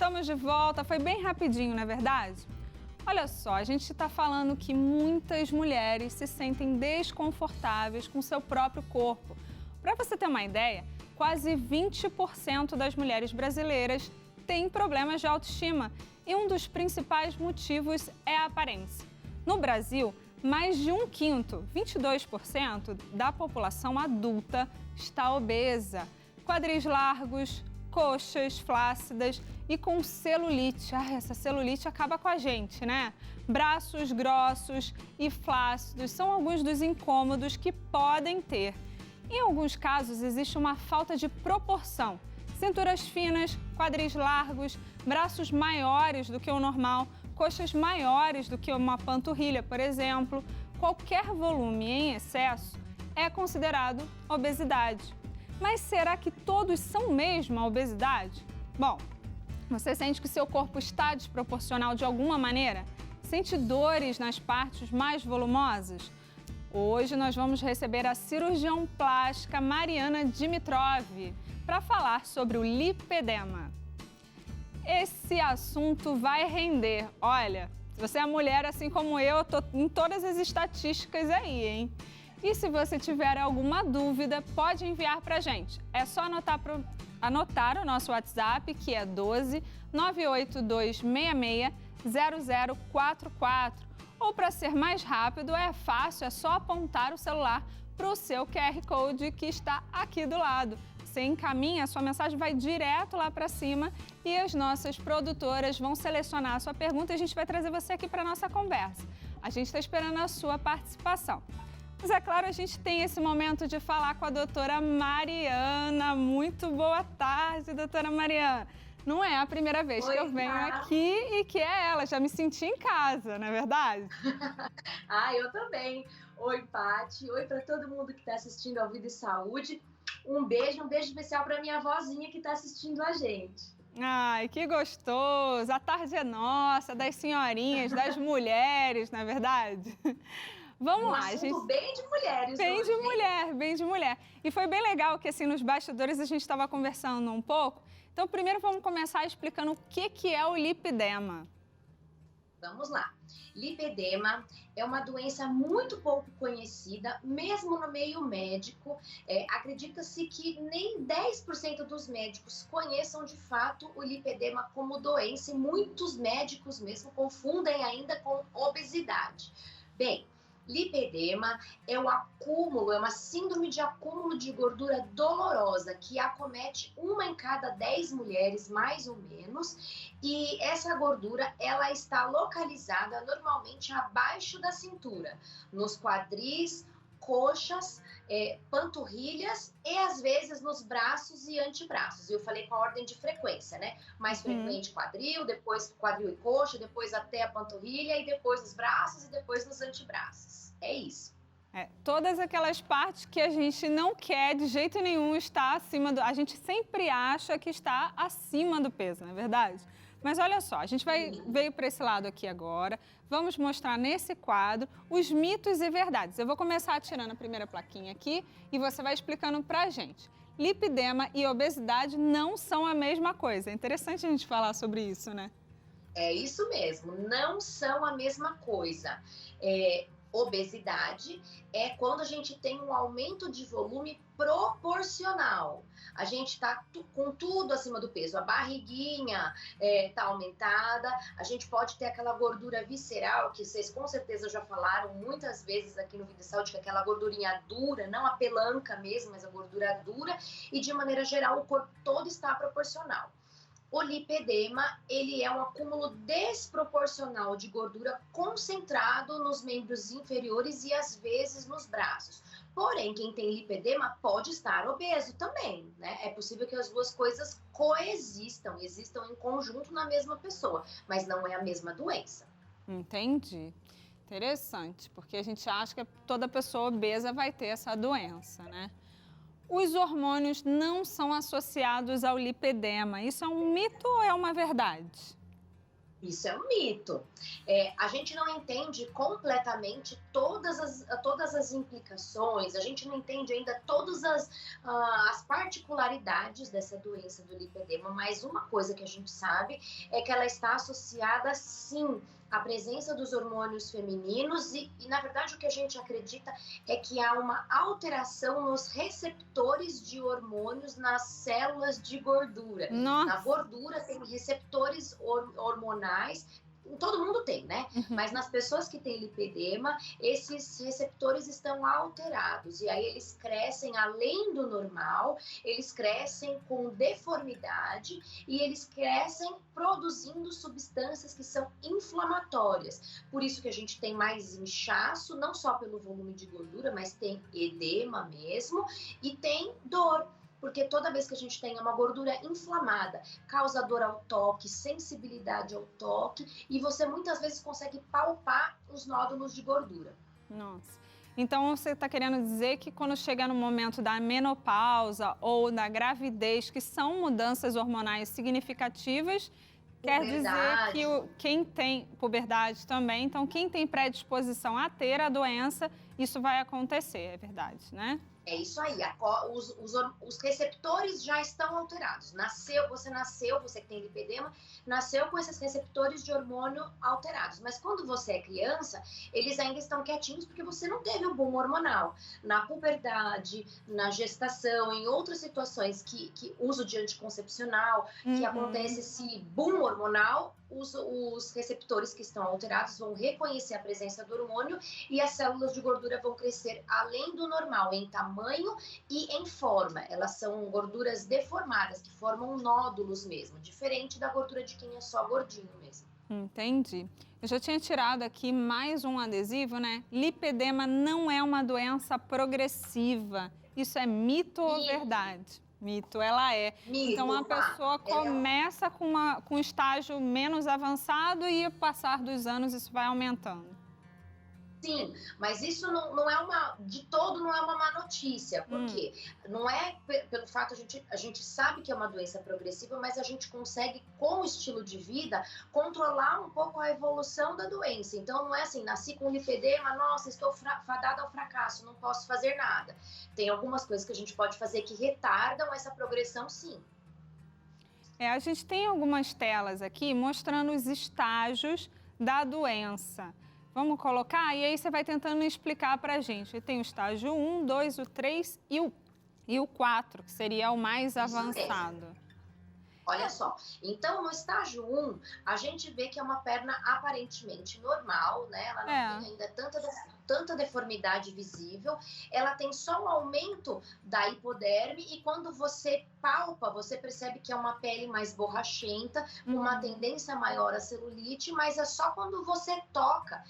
Estamos de volta, foi bem rapidinho, não é verdade? Olha só, a gente está falando que muitas mulheres se sentem desconfortáveis com seu próprio corpo. Para você ter uma ideia, quase 20% das mulheres brasileiras têm problemas de autoestima e um dos principais motivos é a aparência. No Brasil, mais de um quinto, 22% da população adulta está obesa, quadris largos, coxas flácidas e com celulite. Essa celulite acaba com a gente, né? Braços grossos e flácidos são alguns dos incômodos que podem ter. Em alguns casos, existe uma falta de proporção. Cinturas finas, quadris largos, braços maiores do que o normal, coxas maiores do que uma panturrilha, por exemplo. Qualquer volume em excesso é considerado obesidade. Mas será que todos são mesmo a obesidade? Bom, você sente que seu corpo está desproporcional de alguma maneira? Sente dores nas partes mais volumosas? Hoje nós vamos receber a cirurgiã plástica Mariana Dimitrov para falar sobre o lipedema. Esse assunto vai render. Olha, se você é mulher assim como eu tô em todas as estatísticas aí, hein? E se você tiver alguma dúvida, pode enviar para a gente. É só anotar o nosso WhatsApp, que é 12 98266 0044. Ou, para ser mais rápido, é fácil, é só apontar o celular para o seu QR Code que está aqui do lado. Você encaminha, a sua mensagem vai direto lá para cima e as nossas produtoras vão selecionar a sua pergunta e a gente vai trazer você aqui para a nossa conversa. A gente está esperando a sua participação. Mas, é claro, a gente tem esse momento de falar com a doutora Mariana. Muito boa tarde, doutora Mariana. Não é a primeira vez que eu venho aqui e que é ela. Já me senti em casa, não é verdade? Eu também. Oi, Paty. Oi para todo mundo que está assistindo ao Vida e Saúde. Um beijo especial para minha vozinha que está assistindo a gente. Ai, que gostoso. A tarde é nossa, das senhorinhas, das mulheres, não é verdade? Vamos lá, gente. Bem de mulheres. Bem de mulher, bem de mulher. E foi bem legal que, assim, nos bastidores a gente estava conversando um pouco. Então, primeiro vamos começar explicando o que é o lipedema. Vamos lá. Lipedema é uma doença muito pouco conhecida, mesmo no meio médico. Acredita-se que nem 10% dos médicos conheçam de fato o lipedema como doença e muitos médicos mesmo confundem ainda com obesidade. Bem, lipedema é uma síndrome de acúmulo de gordura dolorosa que acomete 1 em cada 10 mulheres, mais ou menos, e essa gordura ela está localizada normalmente abaixo da cintura, nos quadris, coxas, panturrilhas e às vezes nos braços e antebraços. Eu falei com a ordem de frequência, né? Mais frequente quadril, depois quadril e coxa, depois até a panturrilha e depois os braços e depois nos antebraços. É isso. Todas aquelas partes que a gente não quer de jeito nenhum estar acima do... A gente sempre acha que está acima do peso, não é verdade? Mas olha só, a gente veio para esse lado aqui agora, vamos mostrar nesse quadro os mitos e verdades. Eu vou começar tirando a primeira plaquinha aqui e você vai explicando para a gente. Lipedema e obesidade não são a mesma coisa. É interessante a gente falar sobre isso, né? É isso mesmo, não são a mesma coisa. Obesidade é quando a gente tem um aumento de volume proporcional. A gente está com tudo acima do peso, a barriguinha está aumentada, a gente pode ter aquela gordura visceral, que vocês com certeza já falaram muitas vezes aqui no Vida e Saúde, que é aquela gordurinha dura, não a pelanca mesmo, mas a gordura dura, e de maneira geral o corpo todo está proporcional. O lipedema, ele é um acúmulo desproporcional de gordura concentrado nos membros inferiores e às vezes nos braços. Porém, quem tem lipedema pode estar obeso também, né? É possível que as duas coisas existam em conjunto na mesma pessoa, mas não é a mesma doença. Entendi. Interessante, porque a gente acha que toda pessoa obesa vai ter essa doença, né? Os hormônios não são associados ao lipedema. Isso é um mito ou é uma verdade? Isso é um mito. A gente não entende completamente todas as implicações, a gente não entende ainda todas as particularidades dessa doença do lipedema, mas uma coisa que a gente sabe é que ela está associada, sim, à presença dos hormônios femininos na verdade, o que a gente acredita é que há uma alteração nos receptores de hormônios nas células de gordura. Na Nossa! gordura tem receptores hormonais, todo mundo tem, né? Mas nas pessoas que têm lipedema, esses receptores estão alterados e aí eles crescem além do normal, eles crescem com deformidade e eles crescem produzindo substâncias que são inflamatórias. Por isso que a gente tem mais inchaço, não só pelo volume de gordura, mas tem edema mesmo e tem dor. Porque toda vez que a gente tem uma gordura inflamada, causa dor ao toque, sensibilidade ao toque, e você muitas vezes consegue palpar os nódulos de gordura. Nossa. Então, você está querendo dizer que quando chega no momento da menopausa ou da gravidez, que são mudanças hormonais significativas, quer dizer que quem tem puberdade também, então quem tem predisposição a ter a doença, isso vai acontecer, é verdade, né? É isso aí, os receptores já estão alterados. Você que tem lipedema, nasceu com esses receptores de hormônio alterados. Mas quando você é criança, eles ainda estão quietinhos porque você não teve o boom hormonal. Na puberdade, na gestação, em outras situações que uso de anticoncepcional, que acontece esse boom hormonal, os receptores que estão alterados vão reconhecer a presença do hormônio e as células de gordura vão crescer além do normal, em tamanho e em forma. Elas são gorduras deformadas, que formam nódulos mesmo, diferente da gordura de quem é só gordinho mesmo. Entendi. Eu já tinha tirado aqui mais um adesivo, né? Lipedema não é uma doença progressiva. Isso é mito ou verdade? Mito, ela é. Mito, então, a pessoa começa com um estágio menos avançado e, ao passar dos anos, isso vai aumentando. Sim, mas isso não é de todo não é uma má notícia, porque não é pelo fato, a gente sabe que é uma doença progressiva, mas a gente consegue, com o estilo de vida, controlar um pouco a evolução da doença. Então, não é assim, nasci com lipedema, nossa, estou fadada ao fracasso, não posso fazer nada. Tem algumas coisas que a gente pode fazer que retardam essa progressão, sim. A gente tem algumas telas aqui mostrando os estágios da doença. Vamos colocar? E aí você vai tentando explicar para a gente. Tem o estágio 1, 2, o 3 e o 4, que seria o mais avançado. Olha só, então no estágio 1, a gente vê que é uma perna aparentemente normal, né? Ela não tem ainda tanta deformidade visível, ela tem só um aumento da hipoderme e quando você palpa, você percebe que é uma pele mais borrachenta, com uma tendência maior à celulite, mas é só quando você toca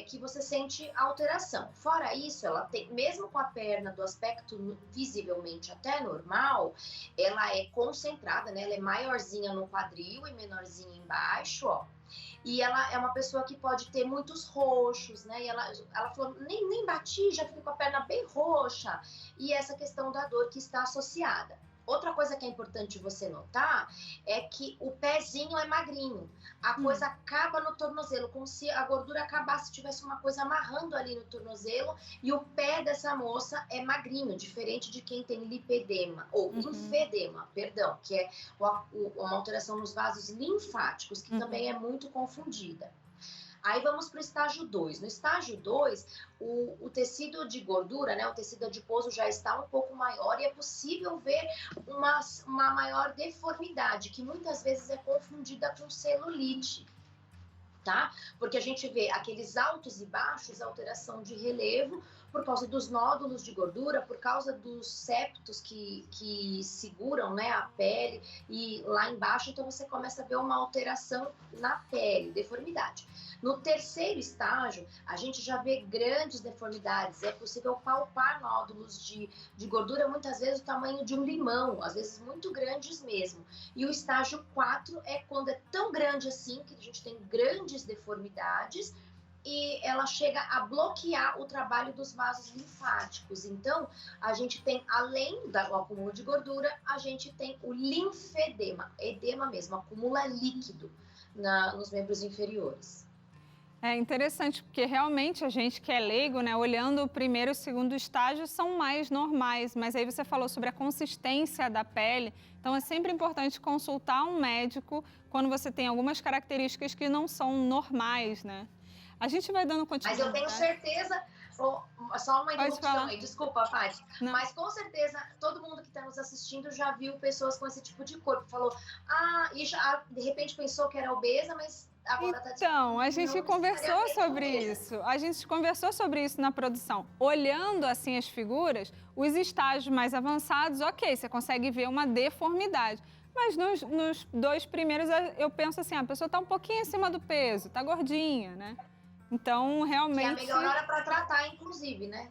que você sente alteração. Fora isso, ela tem, mesmo com a perna do aspecto visivelmente até normal, ela é concentrada, né? Ela é maiorzinha no quadril e menorzinha embaixo, ó. E ela é uma pessoa que pode ter muitos roxos, né? E ela falou, nem bati, já fica com a perna bem roxa. E essa questão da dor que está associada. Outra coisa que é importante você notar é que o pezinho é magrinho. A coisa acaba no tornozelo, como se a gordura acabasse, tivesse uma coisa amarrando ali no tornozelo. E o pé dessa moça é magrinho, diferente de quem tem lipedema, ou linfedema, perdão, que é uma alteração nos vasos linfáticos, que também é muito confundida. Aí vamos para o estágio 2. No estágio 2, o tecido de gordura, né, o tecido adiposo já está um pouco maior e é possível ver uma maior deformidade, que muitas vezes é confundida com celulite, tá? Porque a gente vê aqueles altos e baixos, alteração de relevo, por causa dos nódulos de gordura, por causa dos septos que seguram, né, a pele, e lá embaixo, então você começa a ver uma alteração na pele, deformidade. No terceiro estágio, a gente já vê grandes deformidades, é possível palpar nódulos de gordura, muitas vezes o tamanho de um limão, às vezes muito grandes mesmo. E o estágio 4 é quando é tão grande assim, que a gente tem grandes deformidades, e ela chega a bloquear o trabalho dos vasos linfáticos. Então, a gente tem, além do acúmulo de gordura, a gente tem o linfedema, edema mesmo, acumula líquido nos membros inferiores. É interessante, porque realmente a gente que é leigo, né, olhando o primeiro e o segundo estágio, são mais normais. Mas aí você falou sobre a consistência da pele. Então, é sempre importante consultar um médico quando você tem algumas características que não são normais, né? A gente vai dando Mas continuidade. eu tenho certeza, só uma interrupção aí, desculpa, Paty, mas com certeza todo mundo que está nos assistindo já viu pessoas com esse tipo de corpo. Falou, e já de repente pensou que era obesa, mas agora está Então, a gente conversou sobre isso. A gente conversou sobre isso na produção. Olhando assim as figuras, os estágios mais avançados, ok, você consegue ver uma deformidade. Mas nos 2 primeiros, eu penso assim, a pessoa está um pouquinho acima do peso, está gordinha, né? Então, realmente... Que é a melhor hora para tratar, inclusive, né?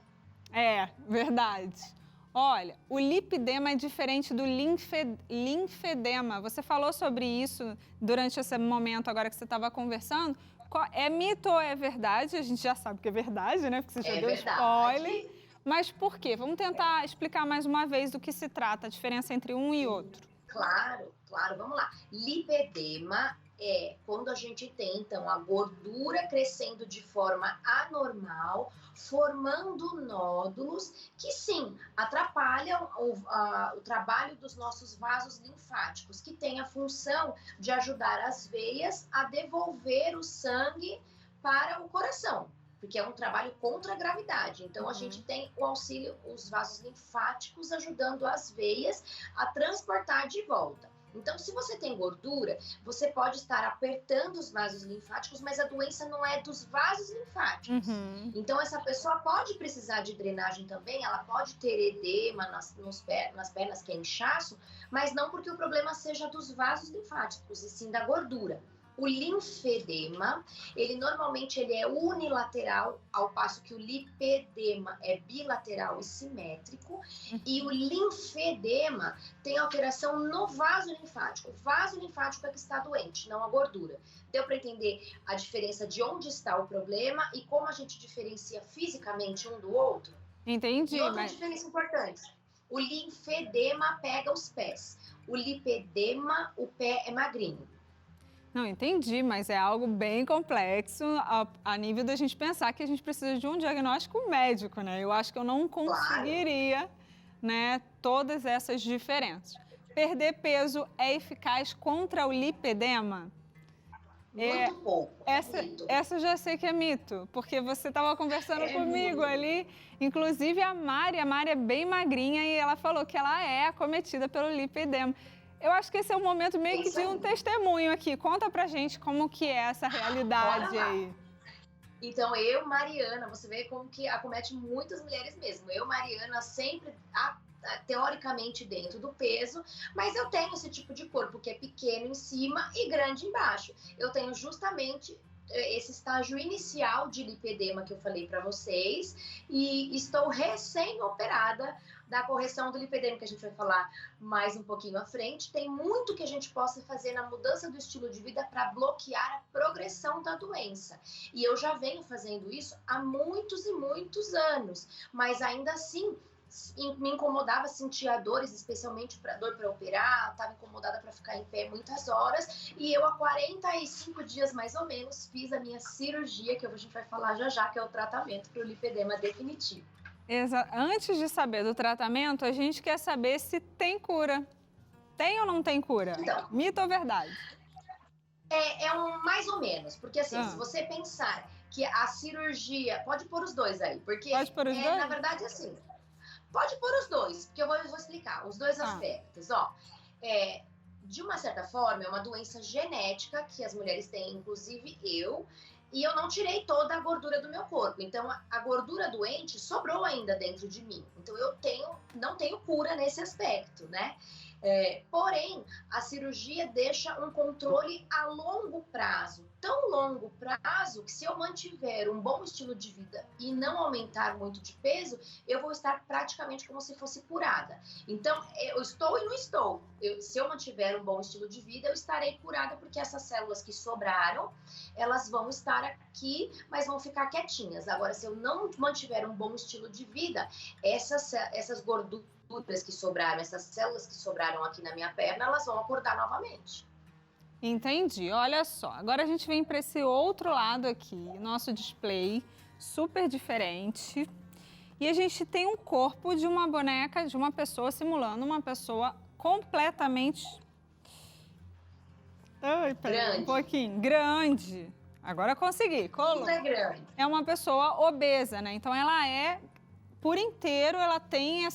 É, verdade. Olha, o lipedema é diferente do linfedema. Você falou sobre isso durante esse momento agora que você estava conversando. É mito ou é verdade? A gente já sabe que é verdade, né? Porque você já deu spoiler. Mas por quê? Vamos tentar explicar mais uma vez do que se trata, a diferença entre um e outro. Claro, vamos lá. Lipedema é quando a gente tem, então, a gordura crescendo de forma anormal, formando nódulos que, sim, atrapalham o trabalho dos nossos vasos linfáticos, que tem a função de ajudar as veias a devolver o sangue para o coração, porque é um trabalho contra a gravidade. Então, a gente tem o auxílio, os vasos linfáticos ajudando as veias a transportar de volta. Então, se você tem gordura, você pode estar apertando os vasos linfáticos, mas a doença não é dos vasos linfáticos. Então, essa pessoa pode precisar de drenagem também, ela pode ter edema nas pernas, que é inchaço, mas não porque o problema seja dos vasos linfáticos, e sim da gordura. O linfedema, normalmente é unilateral, ao passo que o lipedema é bilateral e simétrico. E o linfedema tem alteração no vaso linfático. O vaso linfático é que está doente, não a gordura. Deu para entender a diferença de onde está o problema e como a gente diferencia fisicamente um do outro? Entendi. E outra diferença importante. O linfedema pega os pés. O lipedema, o pé é magrinho. Não, entendi, mas é algo bem complexo a nível da gente pensar que a gente precisa de um diagnóstico médico, né? Eu acho que eu não conseguiria, né, todas essas diferenças. Perder peso é eficaz contra o lipedema? Muito pouco. Essa eu já sei que é mito, porque você estava conversando comigo ali, inclusive a Mari é bem magrinha e ela falou que ela é acometida pelo lipedema. Eu acho que esse é o momento meio que de um testemunho aqui. Conta pra gente como que é essa realidade aí. Então, Mariana, você vê como que acomete muitas mulheres mesmo. Mariana, sempre teoricamente dentro do peso, mas eu tenho esse tipo de corpo que é pequeno em cima e grande embaixo. Eu tenho justamente esse estágio inicial de lipedema que eu falei para vocês e estou recém-operada da correção do lipedema, que a gente vai falar mais um pouquinho à frente. Tem muito que a gente possa fazer na mudança do estilo de vida para bloquear a progressão da doença. E eu já venho fazendo isso há muitos e muitos anos, mas ainda assim me incomodava, sentia dores, especialmente dor para operar, estava incomodada para ficar em pé muitas horas, e eu há 45 dias mais ou menos fiz a minha cirurgia, que a gente vai falar já, que é o tratamento para o lipedema definitivo. Antes de saber do tratamento, a gente quer saber se tem cura. Tem ou não tem cura? Então, mito ou verdade? É um mais ou menos, porque assim, se você pensar que a cirurgia... Pode pôr os dois aí, porque pode pôr os dois? Na verdade assim... Pode pôr os dois, porque eu vou explicar os dois aspectos. De uma certa forma, é uma doença genética que as mulheres têm, inclusive eu, e eu não tirei toda a gordura do meu corpo. Então, a gordura doente sobrou ainda dentro de mim. Então, eu não tenho cura nesse aspecto, né? Porém, a cirurgia deixa um controle a longo prazo, tão longo prazo que se eu mantiver um bom estilo de vida e não aumentar muito de peso, eu vou estar praticamente como se fosse curada. Então, eu estou e não estou. Se eu mantiver um bom estilo de vida, eu estarei curada porque essas células que sobraram, elas vão estar aqui, mas vão ficar quietinhas. Agora, se eu não mantiver um bom estilo de vida, essas gorduras que sobraram, essas células que sobraram aqui na minha perna, elas vão acordar novamente. Entendi. Olha só, agora a gente vem para esse outro lado aqui, nosso display, super diferente. E a gente tem um corpo de uma boneca, de uma pessoa, simulando uma pessoa completamente... Ai, peraí, um pouquinho. Grande. Agora consegui. Tudo é grande. É uma pessoa obesa, né? Então, ela é, por inteiro, ela tem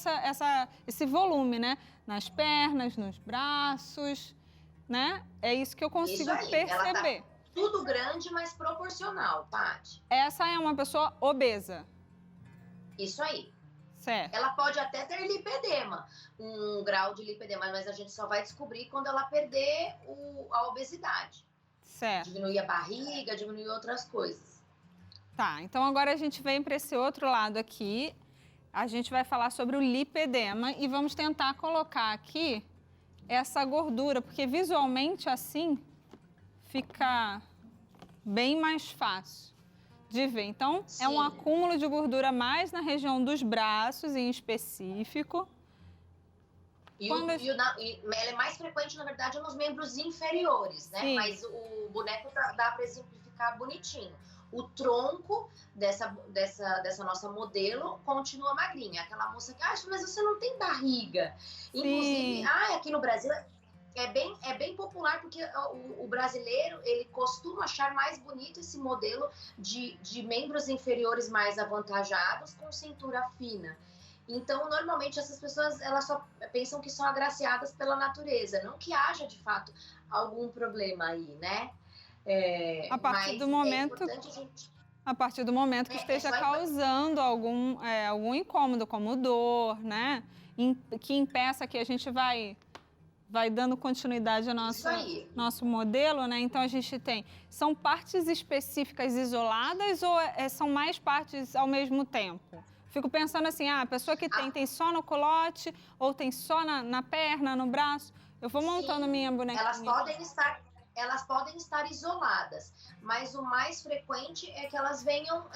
esse volume, né? Nas pernas, nos braços, né? É isso que eu consigo perceber. Ela tá tudo grande, mas proporcional, Paty. Essa é uma pessoa obesa. Isso aí. Certo. Ela pode até ter lipedema, um grau de lipedema, mas a gente só vai descobrir quando ela perder a obesidade. Certo. Diminuir a barriga, diminuir outras coisas. Tá, então agora a gente vem para esse outro lado aqui. A gente vai falar sobre o lipedema e vamos tentar colocar aqui essa gordura, porque visualmente assim fica bem mais fácil de ver. Então, Sim. É um acúmulo de gordura mais na região dos braços, em específico. Ela é mais frequente, na verdade, nos membros inferiores, né? Sim. Mas o boneco dá para exemplificar bonitinho. O tronco dessa nossa modelo continua magrinha. Aquela moça que acha, mas você não tem barriga. Sim. Inclusive, aqui no Brasil é bem popular, porque o brasileiro, ele costuma achar mais bonito esse modelo de membros inferiores mais avantajados com cintura fina. Então, normalmente, essas pessoas, elas só pensam que são agraciadas pela natureza, não que haja, de fato, algum problema aí, né? A partir do momento que esteja causando algum incômodo, como dor, né? Que impeça que a gente vai dando continuidade ao nosso modelo, né? Então, a gente são partes específicas isoladas ou são mais partes ao mesmo tempo? Fico pensando assim, a pessoa que tem só no culote ou tem só na perna, no braço. Eu vou montando minha bonequinha. Elas podem estar isoladas, mas o mais frequente é que elas venham,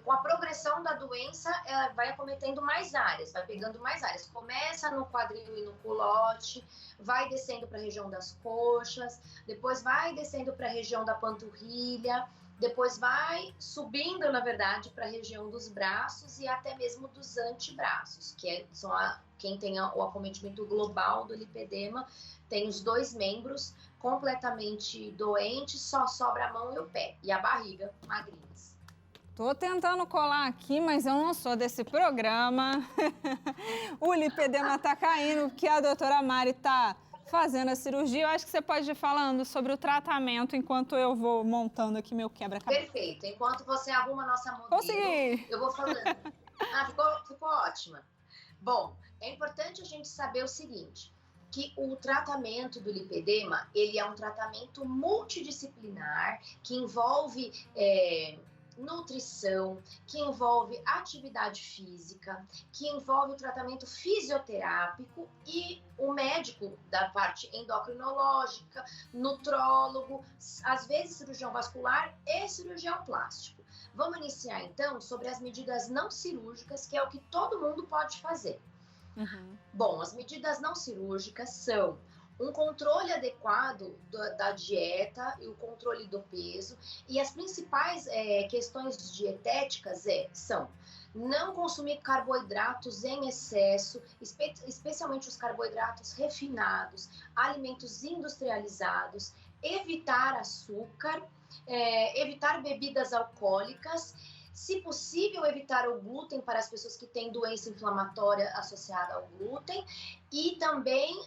com a progressão da doença, ela vai acometendo mais áreas, vai pegando mais áreas. Começa no quadril e no culote, vai descendo para a região das coxas, depois vai descendo para a região da panturrilha, depois vai subindo, na verdade, para a região dos braços e até mesmo dos antebraços, que são quem tem o acometimento global do lipedema, tem os dois membros completamente doentes, só sobra a mão e o pé, e a barriga magrinhas. Tô tentando colar aqui, mas eu não sou desse programa. O lipedema tá caindo, porque a doutora Mari tá fazendo a cirurgia. Eu acho que você pode ir falando sobre o tratamento enquanto eu vou montando aqui meu quebra-cabeça. Perfeito. Enquanto você arruma a nossa modelo, consegui. Eu vou falando. Ficou ótima. Bom, é importante a gente saber o seguinte, que o tratamento do lipedema, ele é um tratamento multidisciplinar que envolve nutrição, que envolve atividade física, que envolve o tratamento fisioterápico e o médico da parte endocrinológica, nutrólogo, às vezes cirurgião vascular e cirurgião plástico. Vamos iniciar então sobre as medidas não cirúrgicas, que é o que todo mundo pode fazer. Uhum. Bom, as medidas não cirúrgicas são um controle adequado da dieta e o controle do peso. E as principais questões dietéticas são não consumir carboidratos em excesso, especialmente os carboidratos refinados, alimentos industrializados, evitar açúcar, evitar bebidas alcoólicas, se possível, evitar o glúten para as pessoas que têm doença inflamatória associada ao glúten e também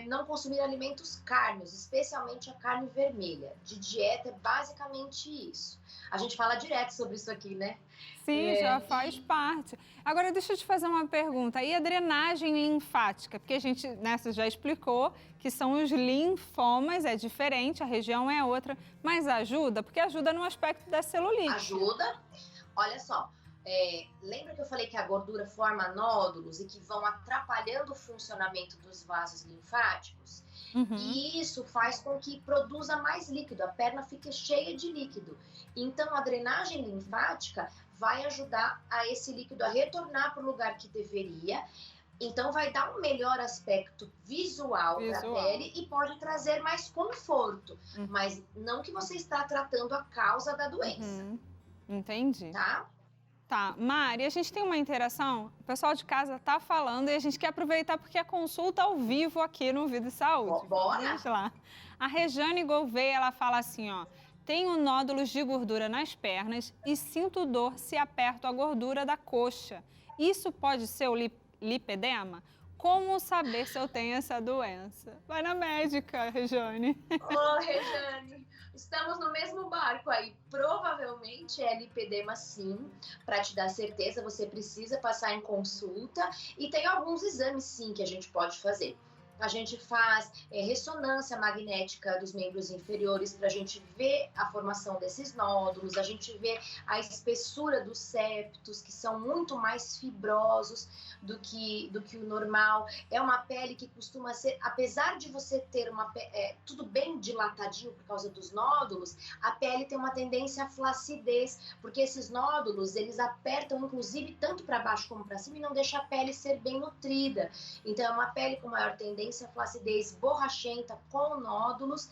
não consumir alimentos carnes, especialmente a carne vermelha. De dieta é basicamente isso. A gente fala direto sobre isso aqui, né? Sim, já faz parte. Agora, deixa eu te fazer uma pergunta. E a drenagem linfática? Porque a gente, você já explicou que são os linfomas, é diferente, a região é outra, mas ajuda? Porque ajuda no aspecto da celulite. Ajuda. Olha só, lembra que eu falei que a gordura forma nódulos e que vão atrapalhando o funcionamento dos vasos linfáticos? Uhum. E isso faz com que produza mais líquido, a perna fique cheia de líquido. Então, a drenagem linfática vai ajudar a esse líquido a retornar para o lugar que deveria, Então, vai dar um melhor aspecto visual para a pele e pode trazer mais conforto. Mas não que você está tratando a causa da doença. Entendi. Tá? Tá. Mari, a gente tem uma interação, o pessoal de casa tá falando e a gente quer aproveitar porque é consulta ao vivo aqui no Vida e Saúde. Bora! Vamos lá. A Rejane Gouveia, ela fala assim, ó. Tenho nódulos de gordura nas pernas e sinto dor se aperto a gordura da coxa. Isso pode ser o lipedema? Como saber se eu tenho essa doença? Vai na médica, Rejane. Ô, Rejane, estamos no mesmo barco aí. Provavelmente é lipedema, sim. Para te dar certeza, você precisa passar em consulta. E tem alguns exames, sim, que a gente pode fazer. A gente faz ressonância magnética dos membros inferiores para a gente ver a formação desses nódulos, a gente vê a espessura dos septos, que são muito mais fibrosos do que o normal. É uma pele que costuma ser, apesar de você ter tudo bem dilatadinho por causa dos nódulos, a pele tem uma tendência à flacidez, porque esses nódulos, eles apertam inclusive tanto para baixo como para cima e não deixam a pele ser bem nutrida. Então é uma pele com maior tendência à flacidez, borrachenta, com nódulos.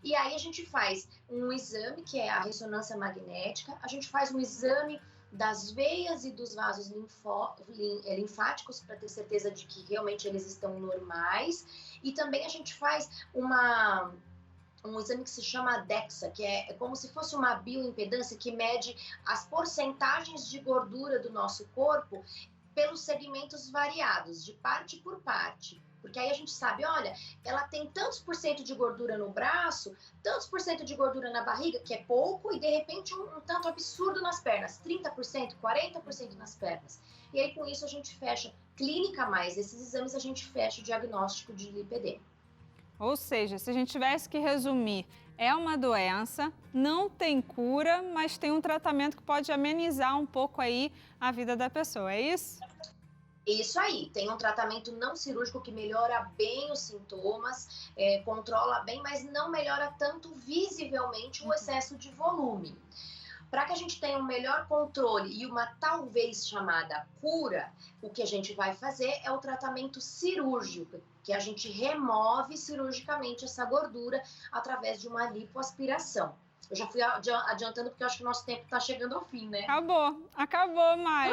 E aí a gente faz um exame, que é a ressonância magnética, a gente faz um exame das veias e dos vasos linfáticos para ter certeza de que realmente eles estão normais. E também a gente faz um exame que se chama DEXA, que é como se fosse uma bioimpedância que mede as porcentagens de gordura do nosso corpo pelos segmentos variados, de parte por parte. Porque aí a gente sabe, olha, ela tem tantos por cento de gordura no braço, tantos por cento de gordura na barriga, que é pouco, e de repente um tanto absurdo nas pernas, 30%, 40% nas pernas. E aí com isso a gente fecha, clínica mais, esses exames a gente fecha o diagnóstico de lipedema. Ou seja, se a gente tivesse que resumir, é uma doença, não tem cura, mas tem um tratamento que pode amenizar um pouco aí a vida da pessoa, é isso? Isso aí, tem um tratamento não cirúrgico que melhora bem os sintomas, controla bem, mas não melhora tanto visivelmente o excesso de volume. Para que a gente tenha um melhor controle e uma talvez chamada cura, o que a gente vai fazer é o tratamento cirúrgico, que a gente remove cirurgicamente essa gordura através de uma lipoaspiração. Eu já fui adiantando porque eu acho que o nosso tempo está chegando ao fim, né? Acabou, Mari.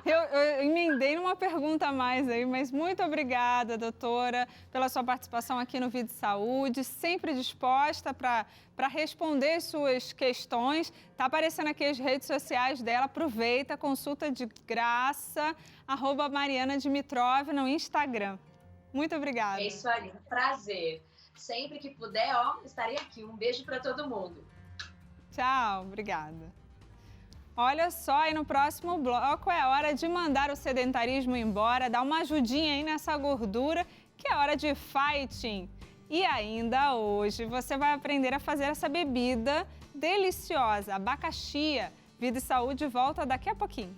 Eu emendei numa pergunta a mais aí, mas muito obrigada, doutora, pela sua participação aqui no Vida e Saúde, sempre disposta para responder suas questões. Tá aparecendo aqui as redes sociais dela, aproveita, consulta de graça, @MarianaDimitrov no Instagram. Muito obrigada. É isso aí, prazer. Sempre que puder, estarei aqui. Um beijo para todo mundo. Tchau, obrigada. Olha só, e no próximo bloco é hora de mandar o sedentarismo embora, dar uma ajudinha aí nessa gordura, que é hora de fighting. E ainda hoje você vai aprender a fazer essa bebida deliciosa, abacaxi. Vida e Saúde volta daqui a pouquinho.